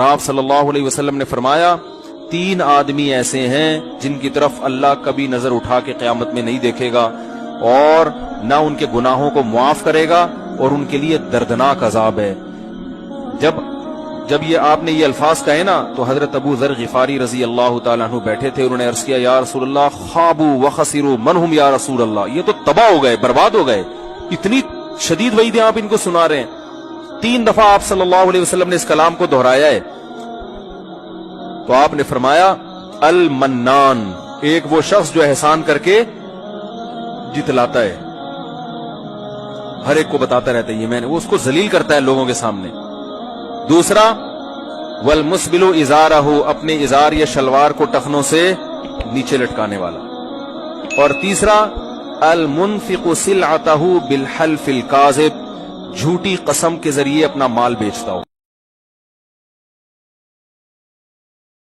اور آپ صلی اللہ علیہ وسلم نے فرمایا 3 آدمی ایسے ہیں جن کی طرف اللہ کبھی نظر اٹھا کے قیامت میں نہیں دیکھے گا اور نہ ان کے گناہوں کو معاف کرے گا اور ان کے لیے دردناک عذاب ہے۔ جب یہ آپ نے یہ الفاظ کہے نا تو حضرت ابو ذر غفاری رضی اللہ تعالیٰ عنہ بیٹھے تھے، انہوں نے عرض کیا یا رسول اللہ خابوا وخسروا من هم یا رسول اللہ، یہ تو تباہ ہو گئے، برباد ہو گئے، اتنی شدید وعیدیں آپ ان کو سنا رہے ہیں۔ 3 دفعہ آپ صلی اللہ علیہ وسلم نے اس کلام کو دہرایا ہے، تو آپ نے فرمایا المنان، ایک وہ شخص جو احسان کر کے جتلاتا ہے، ہر ایک کو بتاتا رہتا ہے یہ میں نے، وہ اس کو ذلیل کرتا ہے لوگوں کے سامنے۔ دوسرا والمسبل ازارہ، اپنے ازار یا شلوار کو ٹخنوں سے نیچے لٹکانے والا۔ اور تیسرا المنفق سلعتہ بالحلف الکاذب، جھوٹی قسم کے ذریعے اپنا مال بیچتا ہو۔